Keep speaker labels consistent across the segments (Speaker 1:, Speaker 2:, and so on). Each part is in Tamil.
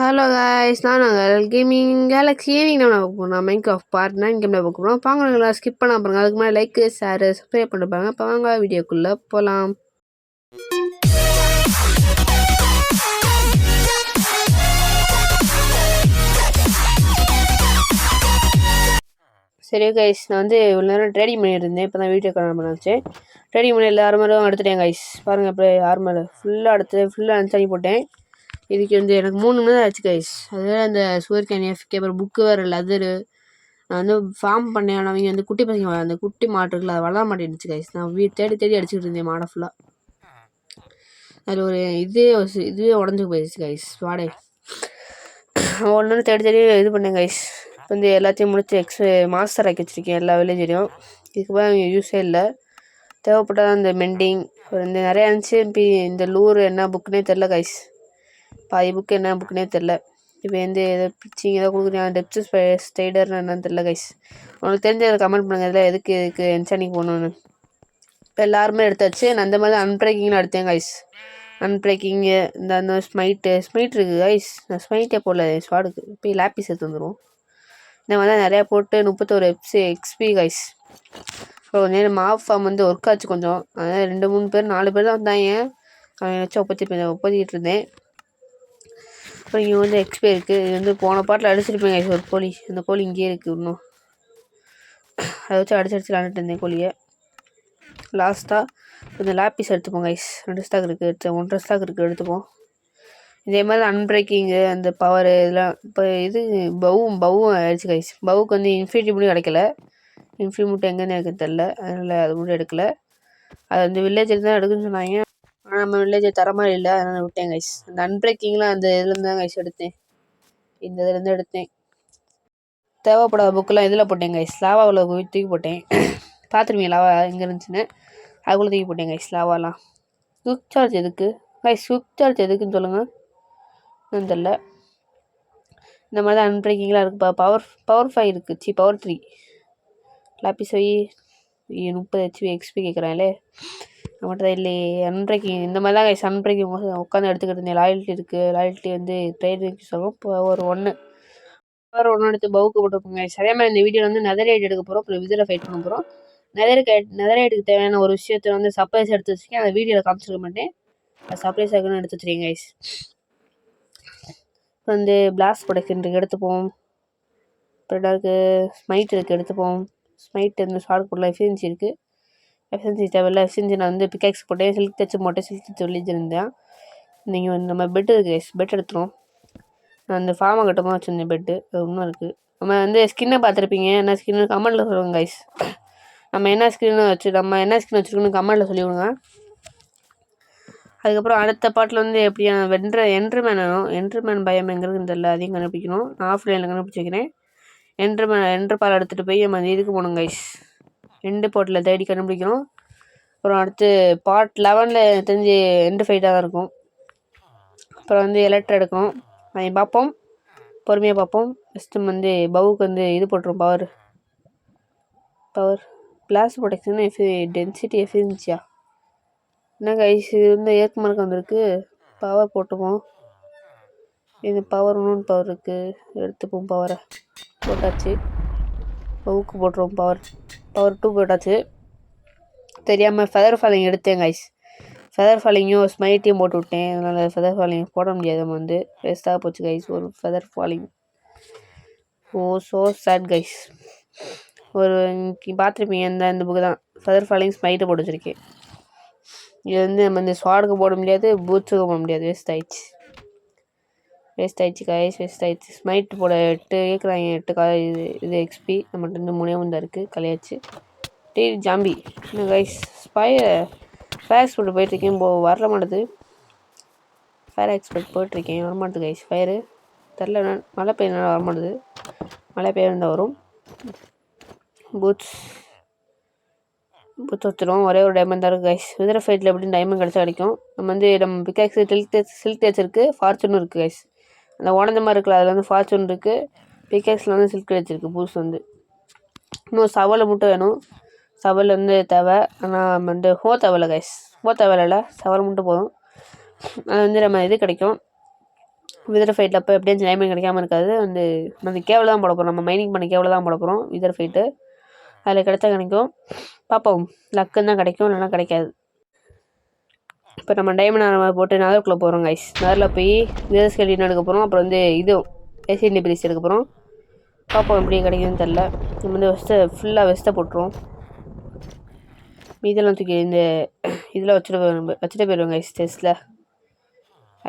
Speaker 1: ஹலோ காய்ஸ், நான் நாங்கள் கேமிங் கேலக்ஸி ஈவினிங் நம்ம பார்க்க போகிறோம். மைன்கிராஃப்ட் பார்ட் 9 கேமில் பார்க்க போகிறோம். பாங்களா ஸ்கிப் பண்ண பாருங்க. அதுக்கு மேலே லைக், ஷேர், சப்ஸ்கிரைப் பண்ணி பாருங்க. இப்போ வாங்க வீடியோக்குள்ளே போகலாம். சரி கைஸ், நான் இவ்வளோ நேரம் ட்ரேடிங் பண்ணியிருந்தேன். இப்போ தான் வீடியோ கால் பண்ணாச்சு. ட்ரேடிங் பண்ணி எல்லா ஆர்மரும் எடுத்துட்டேன் கைஸ். பாருங்கள், இப்போ ஆர்மர் ஃபுல்லாக அனுப்பி போட்டேன். இதுக்கு எனக்கு 3 மணி நேரம் ஆச்சு கைஸ். அதில் அந்த சுகர் கேன் எஃப்கே அப்புறம் புக்கு வேறு லெதரு. நான் ஃபார்ம் பண்ணேன். அவங்க குட்டி பசங்க அந்த குட்டி மாட்டு இருக்குல்ல, அது வளர மாட்டேன்னுச்சு கைஸ். நான் தேடி அடிச்சுக்கிட்டு இருந்தேன் மாடை ஃபுல்லாக. அதில் ஒரு இதுவே உடஞ்சி போயிடுச்சு கைஸ். வாடகை ஒன்று தேடி இது பண்ணேன் கைஸ். இப்போ எல்லாத்தையும் முடிச்சு மாஸ்டர் ஆக்கி வச்சுருக்கேன் எல்லா வில்லேஜரையும். இதுக்கு அவங்க யூஸே இல்லை. தேவைப்பட்டால் அந்த மெண்டிங் நிறையா இருந்துச்சு. இப்போ இந்த லூர் என்ன புக்குனே தெரில கைஸ். பாதி புக்கு என்ன புக்குனே தெரில. இப்போ எதோ பிச்சிங் ஏதோ கொடுக்குறேன். டெப்த் ஸ்டைடர்னு என்னன்னு தெரில கைஸ். உங்களுக்கு தெரிஞ்ச கமெண்ட் பண்ணுங்கள். இதில் எதுக்கு என்சானிக்கு போகணுன்னு. இப்போ எல்லாருமே எடுத்தாச்சு. நான் அந்த மாதிரி அன்பிரேக்கிங்னு எடுத்தேன் கைஸ். அன்பிரேக்கிங்கு அந்த ஸ்மைட்டு இருக்குது கைஸ். நான் ஸ்மைட்டே போடல ஸ்வாடுக்கு. இப்போ லேப்பிஸ் எடுத்து வந்துடும். இந்த மாதிரி தான் நிறையா போட்டு 31 எக்ஸ்பி கைஸ். இப்போ கொஞ்சம் மாப் ஃபார்ம் ஒர்க் ஆச்சு கொஞ்சம். அதான் 2-3 பேர் 4 பேர் தான் வந்தாங்க. அவன் வச்சு ஒப்பத்திக்கிட்டு இருந்தேன். அப்புறம் இங்கே எக்ஸ்பி இருக்குது. இது போன பாட்டில் அடிச்சிருப்பேன் கைஸ். ஒரு கோழி, அந்த கோழி இங்கேயே இருக்குது இன்னும். அதை வச்சு அடிச்சு விளாண்டுட்டு இருந்தேன் கோழியை. லாஸ்ட்டாக கொஞ்சம் லேப்பிஸ் எடுத்துப்போம் கைஸ். 2 ஸ்டாக் இருக்குது, 1.5 ஸ்டாக் இருக்குது, எடுத்துப்போம். இதே மாதிரி அன்பிரேக்கிங்கு அந்த பவர் இதெல்லாம். இப்போ பவும் ஆயிடுச்சு கைஸ். பவுக்கு இன்ஃபினிட்டி மட்டும் கிடைக்கல. இன்ஃபினிட்டி மட்டும் எங்கேன்னு எனக்கு தெரில. அதனால் அது மட்டும் எடுக்கலை. அது வில்லேஜில் தான் எடுக்குன்னு சொன்னாங்க. ஆனால் நம்ம வில்லேஜை தர மாதிரி இல்லை. அதனால் விட்டேன் கைஸ். அந்த அன்பிரேக்கிங்லாம் அந்த இதுலேருந்து தான் கைஸ் எடுத்தேன். இந்த இதுலேருந்து எடுத்தேன். தேவைப்படாத புக்கெல்லாம் இதில் போட்டேன் கைஸ். லாவாவில் தூக்கி போட்டேன். பார்த்துருவீங்க லாவா எங்கே இருந்துச்சுன்னு. அதுக்குள்ளே தூக்கி போட்டேன் கைஸ் லாவாலாம். குவிக் சார்ஜ் எதுக்கு கைஸ்? குவிக் சார்ஜ் எதுக்குன்னு சொல்லுங்கள். என்னன்னு தெரில. இந்த மாதிரி தான் அன்பிரேக்கிங்லாம் இருக்குப்பா. பவர் 5 இருக்குது. பவர் 3 லாப்பிஸ் போய் 30 ஹெச்பி எக்ஸ்பி கேட்குறாங்களே. நம்மகிட்ட தான் இல்லையே. அன்பிரேக்கிங் இந்த மாதிரி தான் கைஸ். அன்பிரேக்கிங் உட்காந்து எடுத்துக்கிட்டு இருந்தேன். லாயல்ட்டி இருக்குது. லாயல்ட்டி ட்ரேடிங் சொல்லுவோம். பவர் 1 எடுத்து பவுக்கு போட்டுருப்போங்க. அதே மாதிரி இந்த வீடியோவில் நெதரைட் எடுக்க போகிறோம். அப்புறம் இதில் ஃபைட் பண்ண போகிறோம். நெதரைட்டுக்கு தேவையான ஒரு விஷயத்தை சர்ப்ரைஸ் எடுத்து வச்சுருக்கேன். அந்த வீடியோவில் காமிச்சிருக்க மாட்டேன். அது சர்ப்ரைஸ் ஆகுன்னு எடுத்து வச்சுருக்கேன் கைஸ். இப்போ பிளாஸ்ட் ப்ரொடக்ஷன் எடுத்துப்போம். அப்புறம் ஸ்மைட் இருக்குது, எடுத்துப்போம். ஸ்மைட் இந்த ஷார்ட் போடலாம். எஃபிஷியன்சி இருக்குது. எஃபிஷியன்சி தேவையில்ல. எஃபிஷியன்சி நான் பிக்காக்ஸ் போட்டேன். சில்க் தச்சு போட்டேன். சில்க் தச்சு சொல்லியிருந்தேன். நீங்கள் நம்ம பெட் இருக்குது கைஸ். பெட் எடுத்துரும். நான் அந்த ஃபார்மை கட்டமாக வச்சுருந்தேன். பெட்டு இன்னும் இருக்குது. நம்ம ஸ்கின்னை பார்த்துருப்பீங்க. என்ன ஸ்கின்னு கமெண்ட்டில் சொல்லுங்கள் கைஸ். நம்ம என்ன ஸ்கின் வச்சுருக்கோன்னு கமெண்ட்டில் சொல்லிவிடுங்க. அதுக்கப்புறம் அடுத்த பாட்டில் எப்படியா என்ட்ருமேன் பயம் எங்கே இருக்குன்னு தெரியல. அதையும் கண்டுபிடிக்கணும். நான் ஆஃப்லைனில் கண்டுபிடிச்சி வைக்கிறேன். என்ட்ரு பால் எடுத்துகிட்டு போய் நம்ம இதுக்கு போகணும் கைஸ். எண்டு பாட்டில் தேடி கண்டுபிடிக்கணும். அப்புறம் அடுத்து பார்ட் 11 தெரிஞ்சு எண்டு ஃபைட்டாக தான் இருக்கும். அப்புறம் எலக்ட்ரா எடுக்கணும். அதை பார்ப்போம், பொறுமையாக பார்ப்போம். ஃபஸ்ட்டு பவுக்கு இது போட்டுரும். பவர் கிளாஸ் ப்ரொடெக்ஷன் டென்சிட்டி எஃபிஷியன்சியா என்ன கைஸ்? இது ஏற்கு மார்க் வந்திருக்கு. பவர் போட்டுப்போம். இது பவர் 1 பவர் இருக்குது. எடுத்துப்போம். பவரை போட்டாச்சு. பவுக்கு போட்டுருவோம். பவர் 2 போட்டாச்சு. தெரியாமல் ஃபெதர் ஃபாலிங் எடுத்தேன் கைஸ். ஃபெதர் ஃபாலிங்கும் ஸ்மைட்டையும் போட்டு விட்டேன். அதனால் ஃபெதர் ஃபாலிங் போட முடியாது. நம்ம வேஸ்ட்டாக போச்சு கைஸ். ஒரு feather falling. So sad guys. பார்த்துருப்பீங்க. இந்த புக்கு தான் ஃபெதர் ஃபாலிங் ஸ்மைட்டை போட்டு வச்சுருக்கேன். இது நம்ம ஸ்வாடுக்கு போட முடியாது, பூட்ஸுக்கு போட முடியாது. வேஸ்ட் ஆயிடுச்சு கைஸ். வேஸ்ட் ஆயிடுச்சு. ஸ்மைட் போட 8 கேட்குறாங்க. 8 இது எக்ஸ்பி. நம்மகிட்ட 3 தான் இருக்குது. கலையாச்சு. ஜாம்பி என்ன கைஸ்? ஃபயர் எக்ஸ்பர்ட் போயிட்டுருக்கேன். வரல மாட்டேது. ஃபயர் எக்ஸ்பர்ட் போயிட்டுருக்கேன். வரமாட்டேது கைஸ். ஃபயரு தெரில. மழை பெய்யனால வரமாட்டேது. மழை பெய்யிருந்தால் வரும். பூட்ஸ் வச்சுருவோம். ஒரே ஒரு டைமண்ட் தான் இருக்குது கைஸ். விதர ஃபைட்டில் எப்படின்னு டைமண்ட் கிடைக்கும். நம்ம பிக்காக்ஸ் சில்க் தேய்ச்சிருக்கு. ஃபார்ச்சூனும் இருக்குது கைஸ். அந்த உடஞ்ச மாதிரி இருக்குல்ல, அதில் ஃபார்ச்சூன் இருக்குது. பிக்காக்ஸில் சில்க் கிடைச்சிருக்கு. பூஸ் இன்னும் சவலை மட்டும் வேணும். சவல் தேவை. ஆனால் ஹோ தேவையில்ல கைஸ். தேவையில்ல. சவல் மட்டும் போதும். அது நம்ம இது கிடைக்கும். விதர் ஃபைட்டில் அப்போ எப்படியாச்சும் டைமண்ட் கிடைக்காம இருக்காது. வந்து அந்த கேபிள் தான் போட போகிறோம். நம்ம மைனிங் பண்ண கேபிள் தான் போட போகிறோம் விதர் ஃபைட்டு. அதில் கிடைச்சா கிடைக்கும், பார்ப்போம். லக்குன்னு தான் கிடைக்கும், இல்லைனா கிடைக்காது. இப்போ நம்ம டைமண்ட் ஆர்மர் போட்டு நகருக்குள்ளே போகிறோம் கைஸ். நகரில் போய் விதர் ஸ்கெலிட்டன் எடுக்க போகிறோம். அப்புறம் வந்து இதுவும் ஏசியன் டிபிரிஸ் எடுக்க போகிறோம். பார்ப்போம் எப்படி கிடைக்குதுன்னு தெரில. நம்ம வந்து ஃபுல்லாக வெஸ்ட்டை போட்டுருவோம். மீதெல்லாம் தூக்கி இந்த இதில் வச்சுட்டு போயிடுவோம் கைஸ். செஸ்ட்டில்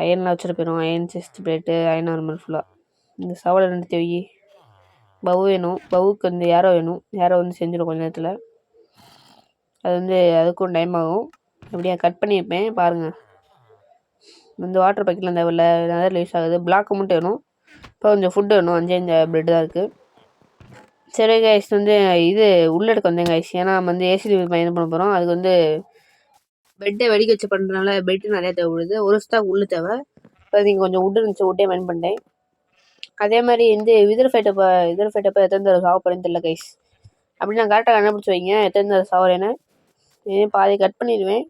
Speaker 1: அயன்லாம் வச்சுட்டு போயிடுவோம். Iron chest plate, iron armour ஃபுல்லாக. இந்த சவாலை 2 தேவை. பவு வேணும். பவுக்கு வந்து யாரோ வேணும். யாரோ வந்து செஞ்சிடும் கொஞ்ச நேரத்தில். அது வந்து அதுக்கும் டைம் ஆகும். எப்படியா கட் பண்ணியிருப்பேன் பாருங்கள். இந்த வாட்டர் பேக்கெட்டில் அந்த நிறைய யூஸ் ஆகுது. பிளாக்கு மட்டும் வேணும். இப்போ கொஞ்சம் ஃபுட்டு வேணும். 5 பிரெட் தான் இருக்குது. சரி கைஸ், வந்து இது உள்ளெடுக்க வந்தேன் கைஸ். ஏன்னா நம்ம வந்து ஏசிடி பயணம் பண்ண போகிறோம். அதுக்கு வந்து பெட்டை வெடிக்க வச்சு பண்ணுறதுனால பெட்டு நிறையா தேவைப்படுது. ஒரு ஸ்டாக் உள்ளே தேவை. இப்போ நீங்கள் கொஞ்சம் உட்டு இருந்துச்சு, உட்டே மைண்ட் பண்ணிட்டேன். அதே மாதிரி வந்து விதர் ஃபைட்டப்போ எத்தனை தடவை சாப்பிட்றேன்னு தெரியல கைஸ். அப்படி நான் கரெக்டாக கண்டுபிடிச்சி வைங்க எத்தனை தடவை சாப்பிட்றேன்னு. பாதி கட் பண்ணிடுவேன்,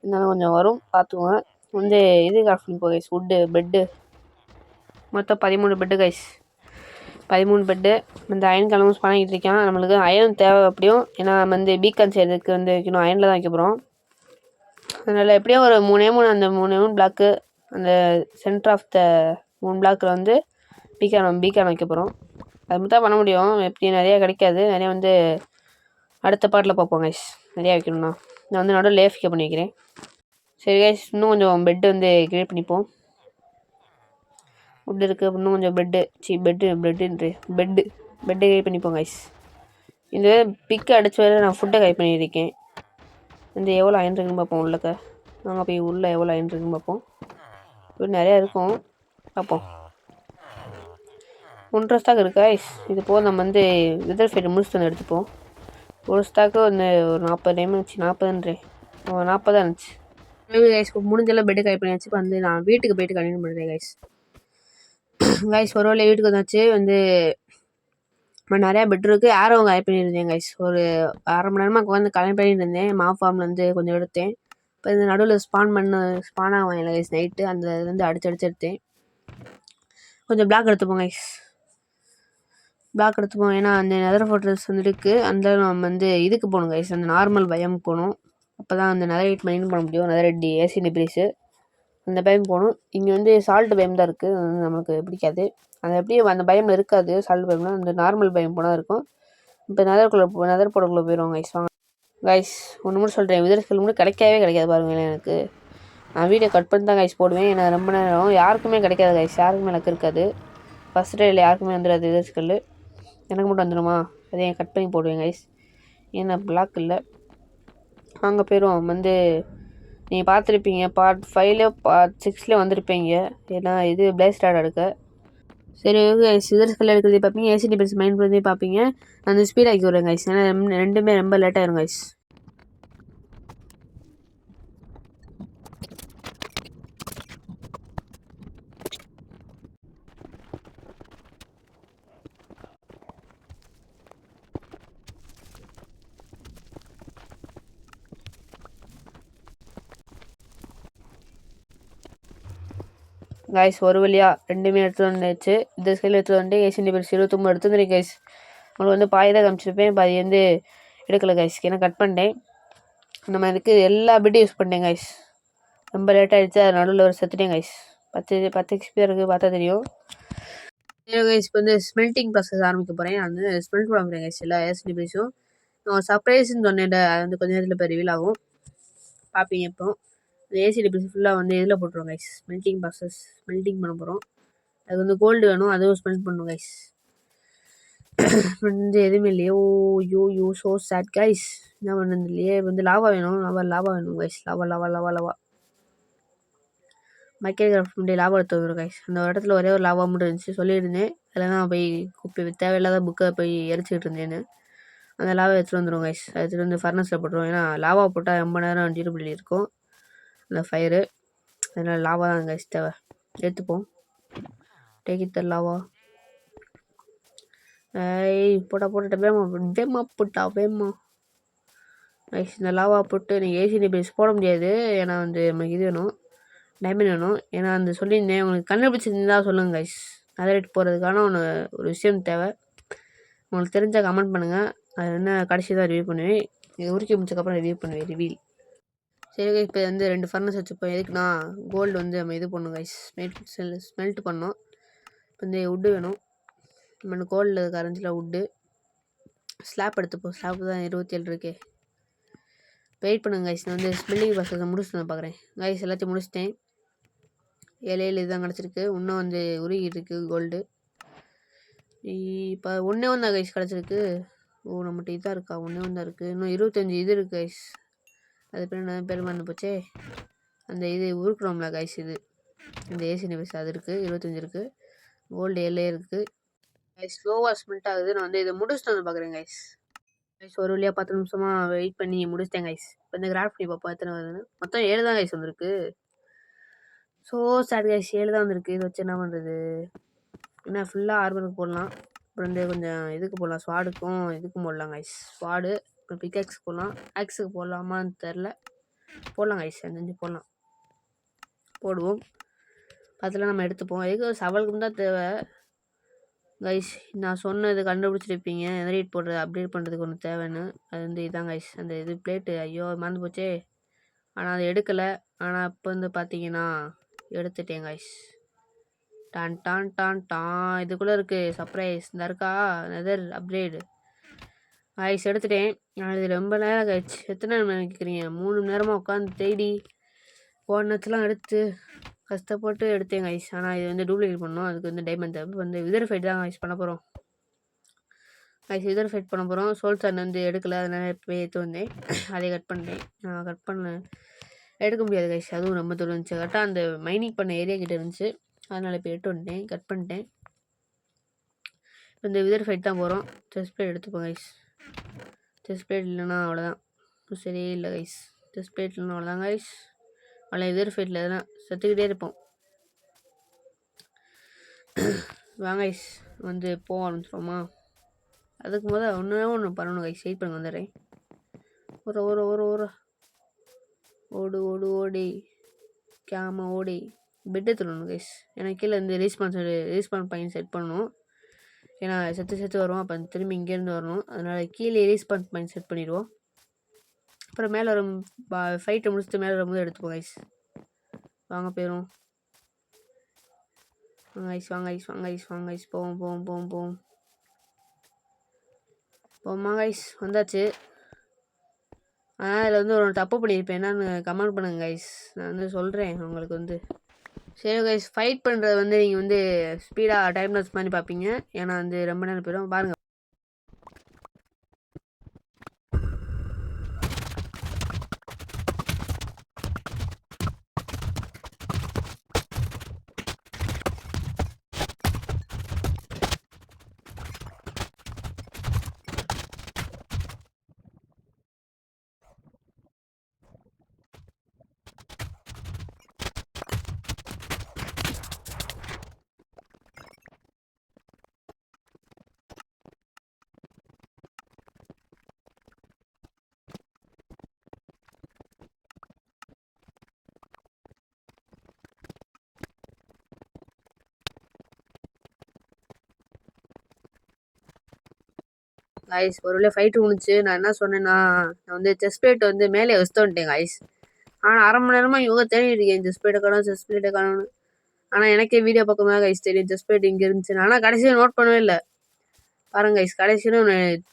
Speaker 1: இருந்தாலும் கொஞ்சம் வரும் பார்த்துக்குவேன். வந்து இது கிராஃப்ட் பண்ணி கைஸ். உட்டு பெட்டு மொத்தம் 13 பெட்டு கைஸ். 13 பெட்டு. இந்த அயன் கிளம்பும் பண்ணிக்கிட்டு இருக்கேன். நம்மளுக்கு அயன் தேவை அப்படியும். ஏன்னா நம்ம வந்து பீக்கான் செய்யறதுக்கு வந்து வைக்கணும். அயனில் தான் வைக்க போகிறோம். அதனால் எப்படியும் ஒரு 3 அந்த 3 பிளாக்கு அந்த சென்டர் ஆஃப் த 3 பிளாக்கில் வந்து பீக்கான் வைக்க போகிறோம். அது மட்டும் தான் பண்ண முடியும். எப்படி நிறையா கிடைக்காது. நிறையா வந்து அடுத்த பாட்டில் பார்ப்போம் கைஸ். நிறையா வைக்கணும்னா நான் வந்து நடுவில் லேஃபிக்க பண்ணி வைக்கிறேன். சரி கைஸ், இன்னும் கொஞ்சம் பெட்டு வந்து கிரியேட் பண்ணிப்போம். உட் இருக்குது. இன்னும் கொஞ்சம் பெட்டு கிரியேட் பண்ணிப்போம் கைஸ். இந்த பிக்கு அடிச்சு வர நான் ஃபுட்டை கை பண்ணியிருக்கேன். இந்த எவ்வளோ அயன் இருக்குன்னு பார்ப்போம். உள்ளக்க நாங்கள் போய் உள்ளே எவ்வளோ அயன் இருக்குன்னு பார்ப்போம். இப்போ நிறையா இருக்கும், பார்ப்போம். 1.5 ஸ்டாக் இருக்கா கைஸ். இது போக நம்ம வந்து விதர் ஃபைட்டை முடிச்சுட்டு வந்து எடுத்துப்போம். ஒரு ஸ்டாக்கு வந்து ஒரு 40 டைம் இருந்துச்சு. 40 இருந்துச்சு கைஸ். முடிஞ்செல்லாம் பெட்டு கை பண்ணியாச்சு. இப்போ வந்து நான் வீட்டுக்கு போயிட்டு கண்டினியூ பண்ணுறேன் கைஸ். ஒரு வேளை வீட்டுக்கு வந்தாச்சு. வந்து நிறையா பெட் இருக்குது. ஆரோ கலெக்ட் பண்ணியிருந்தேன் கைஸ். ஒரு 1/2 மணி நேரமாக உட்காந்து கலெக்ட் பண்ணிட்டு இருந்தேன். ஃபார்ம்லேருந்து கொஞ்சம் எடுத்தேன். இப்போ இந்த நடுவில் ஸ்பான் ஆகும் கைஸ் நைட்டு. அந்த இதுலேருந்து அடிச்சு எடுத்தேன். கொஞ்சம் பிளாக் எடுத்துப்போம் கைஸ். ஏன்னா அந்த நெதர் ஃபோர்ட்ரஸ் வந்து இருக்குது. அந்த நம்ம வந்து இதுக்கு போகணும் கைஸ். அந்த நார்மல் பயம் போகணும். அப்போ தான் அந்த நெதர் ஹைட் மைன் பண்ண முடியும். நெதர் ஹெட் ஏசி நெப்ரிஸு அந்த பயம் போகணும். இங்கே வந்து சால்ட் பயம் தான் இருக்குது. அது நமக்கு பிடிக்காது. அது எப்படியும் அந்த பயம் இருக்காது. சால்ட் பயம்னா அந்த நார்மல் பயம் போனால் இருக்கும். இப்போ நெதர் போர்ட்டுக்குள்ளே போயிடுவோம் கைஸ். வாங்க கைஸ், ஒன்று மட்டும் சொல்கிறேன். விதர் ஸ்கில் மட்டும் கிடைக்காது பாருங்களேன். எனக்கு நான் வீடியோ கட் பண்ணி தான் கைஸ் போடுவேன். ஏன்னா ரொம்ப நேரம் யாருக்குமே கிடைக்காது கைஸ். யாருக்குமே எனக்கு இருக்காது. ஃபஸ்ட் டைமில் யாருக்குமே வந்துடாது விதர் ஸ்கில். எனக்கு மட்டும் வந்துடுமா? அதே கட் பண்ணி போடுவேன் கைஸ். ஏன்னா பிளாக் இல்லை. அங்கே போயிடுவோம். வந்து நீங்கள் பார்த்துருப்பீங்க பார்ட் 5 பார்ட் 6 வந்திருப்பீங்க. ஏன்னா இது பிளேஸ் ஸ்டார்ட் எடுக்க. சரி கைஸ், விதர் ஸ்கில் எடுக்கிறதே பார்ப்பீங்க, ஏசி டிஃபென்ஸ் மைண்ட் பண்ணுறதே பார்ப்பீங்க. நான் வந்து ஸ்பீட் ஆக்கி விட்றேன் கைஸ். ஏன்னா ரெண்டுமே ரொம்ப லேட் ஆயிரும் கைஸ். கைஸ் ஒரு வழியாக 2மே எடுத்து வந்துச்சு. இந்த ஸ்கில் எடுத்து வந்து ஏசியன் டிஃபென்ஸ் 29 எடுத்து வந்துருக்கு கைஸ். உங்களுக்கு வந்து பாதி தான் காமிச்சிருப்பேன், பாதி வந்து எடுக்கலை கைஸ். ஏன்னா கட் பண்ணிட்டேன். நம்ம இதுக்கு எல்லா பிட்டும் யூஸ் பண்ணிட்டேன் கைஸ். ரொம்ப லேட் ஆகிடுச்சு. அது நடுவில் ஒரு செத்துட்டேன் கைஸ். 10 XP இருக்குது, பார்த்தா தெரியும். கைஸ் இப்போ வந்து ஸ்மெல்ட்டிங் ப்ராசஸ் ஆரம்பிக்க போகிறேன். நான் வந்து ஸ்மெல்ட் பண்ண போகிறேன் கைஸ் எல்லா ஏசியன் டிஃபென்ஸும். நான் சர்ப்ரைஸ்ன்னு சொன்னேன், அது வந்து கொஞ்சம் நேரத்தில் இப்போ ரிவீல் ஆகும், பார்ப்பீங்க. இப்போ ஏசி டிபிஎஸ் ஃபுல்லாக வந்து இதில் போட்டுருவோம் கைஸ். ஸ்மெல்ட்டிங் பண்ண போகிறோம். அது வந்து கோல்டு வேணும், அதுவும் ஸ்மெல்ட் பண்ணணும் கைஸ். வந்து எதுவுமே இல்லையோ. யோ ஸோ சேட் கைஸ். என்ன பண்ணுறது இல்லையே. வந்து லாவா வேணும் கைஸ். லாவா மைக்கேல் கிராஃப்ட் முன்னாடி லாவா எடுத்து வந்துடும் கைஸ். அந்த இடத்துல ஒரே ஒரு லாவா மட்டும் இருந்துச்சு, சொல்லியிருந்தேன். அதில் தான் போய் தேவையில்லாத புக்கை போய் எரிச்சிக்கிட்டு இருந்தேன்னு. அந்த லாவா எடுத்துகிட்டு வந்துடும் கைஸ். எடுத்துகிட்டு வந்து ஃபர்னஸில் போட்டுருவோம். ஏன்னா லாவா போட்டால் ரொம்ப நேரம் டியூரபிலிட்டி இருக்கும் அந்த ஃபயரு. அதனால் லாவா தான் கைஸ் தேவை. எடுத்துப்போம். Take it the lava. போட்டேன் வேமா கைஸ். இந்த லாவா போட்டு நீங்கள் ஏசி டிபிஎஸ் போட முடியாது. ஏன்னா வந்து நமக்கு இது வேணும். டைமண்ட் வேணும். ஏன்னா அந்த சொல்லியிருந்தேன் உங்களுக்கு கண்டுபிடிச்சிருந்தா சொல்லுங்கள் கைஸ். அதர் ரேட் போகிறதுக்கான ஒரு விஷயம் தேவை. உங்களுக்கு தெரிஞ்சால் கமெண்ட் பண்ணுங்கள். அது என்ன கடைசி தான் ரிவ்யூ பண்ணுவேன். இது உருக்கி முடிச்சக்கப்புறம் ரிவ்யூ பண்ணுவேன் ரிவீல். சரி கைஸ், இப்போ வந்து 2 ஃபர்னஸ் வச்சுப்போம். எதுக்குன்னா கோல்டு வந்து நம்ம இது பண்ணணும் கைஸ், ஸ்மெல்ட் பண்ணோம். இப்போ வந்து உட்டு வேணும். நம்ம கோல்டில் கரஞ்சில் உட்டு ஸ்லாப் எடுத்துப்போம். ஸ்லாப் தான் 27 இருக்கே. வெயிட் பண்ணுங்க கைஸ், நான் வந்து ஸ்மெல்லிங் ப்ராசஸை முடிச்சுட்டு நான் பார்க்குறேன். கைஸ் எல்லாத்தையும் முடிச்சிட்டேன். 7 இதுதான் கிடச்சிருக்கு. இன்னும் வந்து உருகிட்டு இருக்குது கோல்டு. இப்போ ஒன்றே ஒன்றா கைஸ் கிடச்சிருக்கு. ஓ நம்மகிட்ட இதாக இருக்கா? ஒன்றே ஒன்றா இருக்குது. இன்னும் 25 இது இருக்குது கைஸ். அது பேர் என்ன பேர் மறந்து போச்சே. அந்த இது உருக்குறோம்ல கைஸ், இது இந்த ஏசி நிமிஷம் அது இருக்குது. 25 இருக்குது. கோல்டு 7 இருக்குது கைஸ். ஸ்லோவாக ஸ்மெல்ட் ஆகுது. நான் வந்து இதை முடிச்சுட்டு வந்து பார்க்குறேன் கைஸ். கைஸ் ஒரு வழியாக 10 நிமிஷமாக வெயிட் பண்ணி முடிச்சிட்டேன் கைஸ். இப்போ இந்த கிராஃப்ட் பண்ணி பார்ப்போம் எத்தனை வருதுன்னு. மொத்தம் 7 தான் கைஸ் வந்திருக்கு. ஸோ சாட் கைஸ், 7 தான் வந்திருக்கு. இதை வச்சு என்ன பண்ணுறது? என்ன ஃபுல்லாக ஆர்மருக்கு போடலாம். அப்புறம் வந்து கொஞ்சம் இதுக்கு போடலாம், ஸ்வாடுக்கும் இதுக்கும் போடலாம் கைஸ். ஸ்வாடு அப்புறம் பிக்ஆக்ஸ் போடலாம். ஆக்ஸுக்கு போடலாமான்னு தெரில. போடலாம் கைஸ், அஞ்சு போடலாம். போடுவோம். அதில் நம்ம எடுத்துப்போம். எதுக்கு சவலுக்கு தான் தேவை கைஸ். நான் சொன்னது கண்டுபிடிச்சிருப்பீங்க. எதரேட் போடுறது அப்டேட் பண்ணுறதுக்கு ஒன்று தேவைன்னு. அது வந்து இதான் கைஸ், அந்த இது பிளேட்டு. ஐயோ மறந்து போச்சே. ஆனால் அதை எடுக்கலை. ஆனால் இப்போ வந்து பார்த்தீங்கன்னா எடுத்துட்டேன் கைஸ். டான் டான் டான் டான் இதுக்குள்ளே இருக்குது சர்ப்ரைஸ். இந்த இருக்கா நெதர் அப்கிரேடு கைஸ், எடுத்துட்டேன். ஆனால் இது ரொம்ப நேரம் கழிச்சு. எத்தனை நேரம் நினைக்கிறீங்க? 3 மணி நேரமாக உட்காந்து தேடி போனத்துலாம் எடுத்து கஷ்டப்பட்டு எடுத்தேன் கைஸ். ஆனால் இது வந்து டூப்ளிகேட் பண்ணோம். அதுக்கு வந்து டைமண்ட் தேவை. வந்து விதர் ஃபைட் தான் கைஸ் பண்ண போகிறோம் கைஸ். விதர் ஃபைட் பண்ண போகிறோம். சோல் சார் வந்து எடுக்கலை, அதனால் இப்போ எடுத்து வந்தேன். அதை கட் பண்ணிட்டேன். நான் கட் பண்ண எடுக்க முடியாது கைஸ். அதுவும் ரொம்ப தூரம் இருந்துச்சு. கரெக்டாக அந்த மைனிங் பண்ண ஏரியா கிட்டே இருந்துச்சு. அதனால் இப்போ எடுத்து வந்துட்டேன், கட் பண்ணிட்டேன். இப்போ இந்த விதர் ஃபைட் தான் போகிறோம். செஸ்ட் பிளேட் எடுத்துப்போம் கைஸ். செஸ்ட் பிளேட் இல்லைன்னா அவ்வளோதான். சரியே இல்லை கைஸ். செஸ்ட் பிளேட் இல்லைன்னா அவ்வளோதான் கைஸ். அவ்வளோ விதர் ஃபைட்டில் எதுனா செத்துக்கிட்டே இருப்போம். வாங்க கைஸ், வந்து போக ஆரம்பிச்சிடுவோமா? அதுக்கு முதல் ஒன்று பண்ணணும் கைஸ். வெயிட் பண்ணி வந்துடுறேன். ஒரு ஒரு ஒரு ஒரு ஓடு ஓடு ஓடி கேம ஓடி பெட்டு தரணும் கைஸ். எனக்கு கீழே வந்து ரீஸ்பான் பாயிண்ட் செட் பண்ணணும். ஏன்னா செத்து வரும். அப்போ திரும்பி இங்கேருந்து வரணும். அதனால் கீழே ரீஸ்பான் பாயிண்ட் செட் பண்ணிடுவோம். அப்புறம் மேலே வரும் ஃபைட்டை முடிச்சுட்டு மேலே வரும்போது எடுத்துப்போம் கைஸ். வாங்க போயிடும். வாங்க ஐஸ் வாங்க ஐஸ் வாங்க ஐஸ் வாங்க ஐஸ் போவோம் போவோம் போவோம் போவோம் போமா கைஸ். வந்தாச்சு. ஆனால் இதில் வந்து ஒரு தப்பு பண்ணியிருப்பேன். என்னன்னு கமெண்ட் பண்ணுங்க கைஸ். நான் வந்து சொல்கிறேன் உங்களுக்கு வந்து. சரி கைஸ், ஃபைட் பண்ணுறது வந்து நீங்கள் வந்து ஸ்பீடாக டைம் லாஸ் பண்ணி பார்ப்பீங்க. ஏன்னா வந்து ரொம்ப நேரம் போயிடும். பாருங்கள். கைஸ் ஒரு வேளை ஃபைட்டு முடிச்சு. நான் என்ன சொன்னேன்னா, நான் வந்து செஸ் பிளேட் வந்து மேலே வச்சுட்டு வந்துட்டேன் கைஸ். ஆனால் 1/2 மணி நேரமாக இவங்க தேடிட்டு இருக்கேன். செஸ் பிளேட்டை காணும், செஸ் பிளேட்டை காணும்னு. ஆனால் எனக்கே வீடியோ பக்கமாக கைஸ் தெரியும் செஸ் பிளேட் இங்கே இருந்துச்சு. ஆனால் கடைசியில் நோட் பண்ணவே இல்லை. பாருங்க கைஸ், கடைசியில்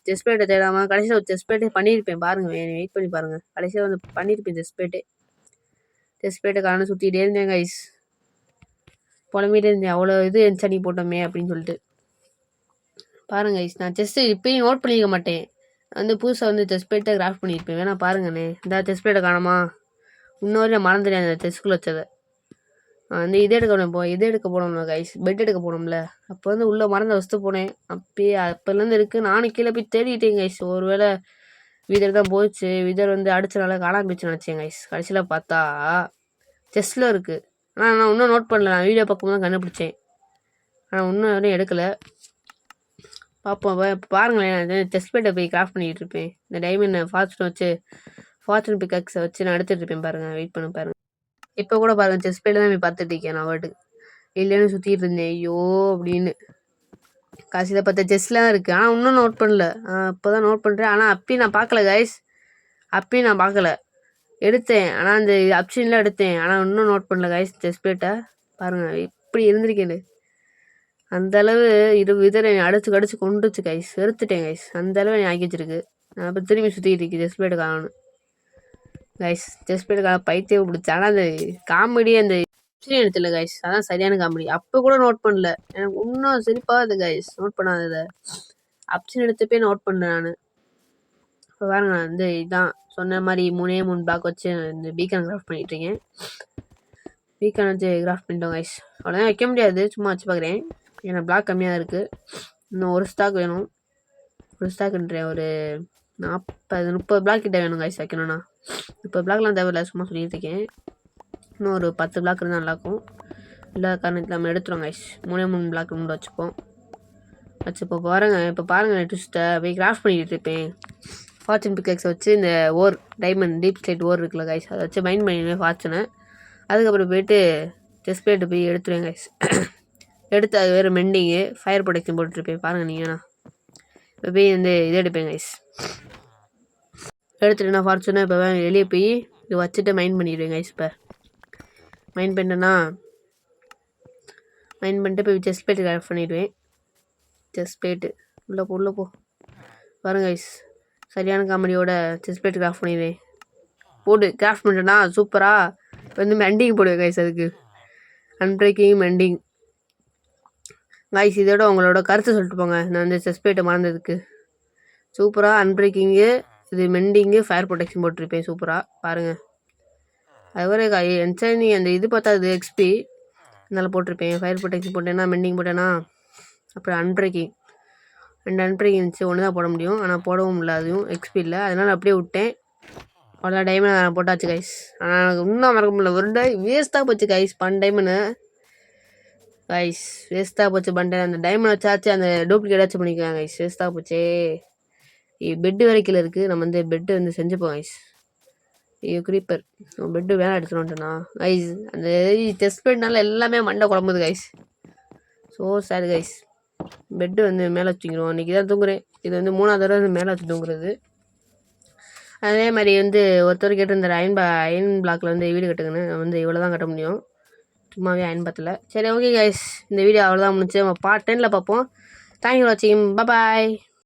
Speaker 1: செஸ் பிளேட்டை தேடாமல் கடைசியில் ஒரு செஸ் பிளேட்டே பண்ணியிருப்பேன். பாருங்கள், வெயிட் பண்ணி பாருங்கள். கடைசியில் வந்து பண்ணியிருப்பேன் செஸ் பிளேட்டை காணும். சுற்றிக்கிட்டே இருந்தேன் கைஸ். புலம்பிகிட்டே இருந்தேன், அவ்வளோ இது சனி போட்டோமே அப்படின்னு சொல்லிட்டு. பாருங்க கைஸ், நான் செஸ்ட்டு இப்போயும் நோட் பண்ணிக்க மாட்டேன். வந்து புதுசாக வந்து செஸ் பிளேட்டை கிராஃப்ட் பண்ணியிருப்பேன். வேணா பாருங்கண்ணே. இந்த செஸ் பிளேட்டை காணாமா? இன்னொரு மறந்துட்டேன் அந்த செஸ்க்குள்ள வச்சதை. வந்து இது எடுக்க போனோம்ல கைஸ், பெட் எடுக்க போனோம்ல. அப்போ வந்து உள்ளே மறந்து வச்சுட்டு போனேன். அப்போலேருந்து இருக்குது. நானும் கீழே போய் தேடிட்டேன் கைஸ். ஒரு வேளை விதர் தான் போச்சு. விதர் வந்து அடிச்சனால காணாம போச்சு நினச்சேன் கைஸ். கடைசியில் பார்த்தா செஸ்ஸில் இருக்குது. ஆனால் நான் இன்னும் நோட் பண்ணல. நான் வீடியோ பக்கம் தான் கண்டுபிடிச்சேன். ஆனால் இன்னும் வரையும் எடுக்கலை. பார்ப்போம். பாருங்களேன், நான் செஸ் பிளேட்டை போய் கிராஃப்ட் பண்ணிகிட்டு இருப்பேன். இந்த டைமண்ட் ஃபார்ச்சூன் பிக்காக்ஸை வச்சு நான் எடுத்துகிட்டு இருப்பேன். பாருங்கள், வெயிட் பண்ண பாருங்கள். இப்போ கூட பாருங்கள் செஸ் பிளேட் தான் போய் பார்த்துட்டு இருக்கேன் நான் பாட்டுக்கு இல்லைன்னு சுற்றிட்டு இருந்தேன் ஐயோ அப்படின்னு கடைசியில் பார்த்தா செஸ்லாம் இருக்குது ஆனால் இன்னும் நோட் பண்ணல இப்போ தான் நோட் பண்ணுறேன் ஆனால் அப்பயும் நான் பார்க்கல கைஸ் அப்பயும் நான் பார்க்கல எடுத்தேன் ஆனால் அந்த ஆப்ஷன்லாம் எடுத்தேன் ஆனால் இன்னும் நோட் பண்ணல கைஸ் செஸ் பிளேட்டை பாருங்கள் இப்படி இருந்திருக்கேன்னு அந்தளவு இதரை அடிச்சு கடிச்சு கொண்டுச்சு கைஸ் வெறுத்துட்டேன் கைஸ் அந்தளவு நீ ஆக்கி வச்சிருக்கு நான் இப்போ திரும்பி சுற்றிட்டு இருக்கேன் செஸ் பிளேட் காணணும் கைஸ் செஸ் பிளேட் காண பைத்தியம் பிடிச்சி ஆனால் அந்த காமெடி அந்த எடுத்துல கைஸ் அதான் சரியான காமெடி அப்போ கூட நோட் பண்ணல எனக்கு இன்னும் சிரிப்பாகுது கைஸ் நோட் பண்ணாததை ஆப்ஷன் எடுத்தப்பே நோட் பண்ணேன் நான் இப்போ பாருங்க நான் வந்து இதான் சொன்ன மாதிரி 3 பிளாக் வச்சு இந்த பீக்கான் கிராஃப்ட் பண்ணிட்டு இருக்கேன் பீக்கான் வச்சு கிராஃப்ட் பண்ணிட்டோம் கைஸ் அவ்வளோதான் வைக்க முடியாது சும்மா வச்சு பார்க்குறேன் ஏன்னா பிளாக் கம்மியாக இருக்குது இன்னும் ஒரு ஸ்டாக் வேணும் ஒரு ஸ்டாக்ன்றேன் ஒரு 40-30 பிளாக் கிட்ட வேணும் கைஸ் வைக்கணும்னா 30 பிளாக்லாம் தேவையில்ல சும்மா சொல்லிட்டு இருக்கேன் இன்னும் ஒரு 10 பிளாக் இருந்தால் நல்லாயிருக்கும் இல்லை காரணத்தில் நம்ம எடுத்துருவோம் கைஸ் 3 பிளாக் முன்னாடி வச்சுப்போம் பாருங்கள் இப்போ பாருங்கள் ட்விஸ்ட்டை போய் கிராஃப்ட் பண்ணிக்கிட்டு இருப்பேன் ஃபார்ச்சூன் பிக்ஸ் வச்சு இந்த டைமண்ட் டீப் ஸ்லைட் இருக்குல்ல கைஸ் அதை வச்சு மைண்ட் பண்ணிடுவேன் ஃபார்ச்சூனை அதுக்கப்புறம் போய்ட்டு செஸ் பிளேட்டு போய் எடுத்துருவேன் கைஸ் எடுத்து அது வேறு மெண்டிங்கு ஃபயர் ப்ரொடெக்ஷன் போட்டுருப்பேன் பாருங்கள் நீங்கண்ணா இப்போ போய் வந்து இது எடுப்பேன் கைஸ் எடுத்துட்டு நான் ஃபார்ச்சூனாக இப்போ வெளியே போய் இது வச்சுட்டு மைண்ட் பண்ணிடுவேன் கைஸ் இப்போ மைண்ட் பண்ணிட்டேன்னா மைண்ட் பண்ணிட்டு போய் செஸ் பிளேட்டு கிராஃப்ட் பண்ணிவிடுவேன் செஸ் பிளேட்டு உள்ளே போ பாருங்க கைஸ் சரியான காமெடியோட செஸ் பிளேட் கிராஃப்ட் பண்ணிடுவேன் போட்டு கிராஃப்ட் பண்ணிட்டேன்னா சூப்பராக வந்து மெண்டிங் போடுவேன் கைஸ் அதுக்கு அன்பிரேக்கிங் மெண்டிங் கைஸ் இதோட உங்களோட கருத்து சொல்லிட்டு போங்க நான் வந்து செஸ் பிளேட்டை மறந்ததுக்கு சூப்பராக அன்பிரேக்கிங்கு இது மெண்டிங்கு ஃபயர் ப்ரொடெக்ஷன் போட்டிருப்பேன் சூப்பராக பாருங்கள் அதுவரை என்சைனி அந்த இது பார்த்தா அது எக்ஸ்பி அதனால் போட்டிருப்பேன் ஃபயர் ப்ரொடெக்ஷன் போட்டேன்னா மெண்டிங் போட்டேன்னா அப்புறம் அன்பிரேக்கிங் 2 அன்பிரேக்கிங் இருந்துச்சு ஒன்று தான் போட முடியும் ஆனால் போடவும் இல்லை அதுவும் எக்ஸ்பி இல்லை அதனால் அப்படியே விட்டேன் அவ்வளோ டைமண்ட் நான் போட்டாச்சு கைஸ் ஆனால் எனக்கு இன்னும் மறக்க முடியல ஒரு வேஸ்ட்டாக போச்சு கைஸ் டைமண்டு கைஸ் வேஸ்ட்டாக போச்சு அந்த டைமண்ட் வச்சாச்சு அந்த டூப்ளிகேட் வச்சு பண்ணிக்கலாம் கைஸ் வேஸ்ட்டாக போச்சே பெட்டு வரைக்கும் இருக்குது நம்ம வந்து பெட்டு வந்து செஞ்சுப்போம் கைஸ் ஐயோ க்ரீப்பர் பெட்டு வேலை எடுத்துனோன்ட்டேண்ணா கைஸ் அந்த டெஸ்ட் பெட்னால எல்லாமே மண்டை குழம்புது guys so sad guys bed வந்து மேலே வச்சுக்கிறோம் இன்றைக்கி தான் தூங்குறேன் இது வந்து 3ஆவது தடவை மேலே வச்சு தூங்குறது அதே மாதிரி வந்து ஒருத்தர் கேட்டிருந்தார் அயன் பிளாக்கில் வந்து வீடு கட்டுங்கன்னு வந்து இவ்வளோ தான் கட்ட முடியும் சும்மாவே அயன் பத்தல சரி ஓகே கைஸ் இந்த வீடியோ அவ்வளோதான் முடிச்சு நம்ம பார்ட் 10ல் பார்ப்போம் தேங்க்யூ ஃபார் வாட்சிங் பாய்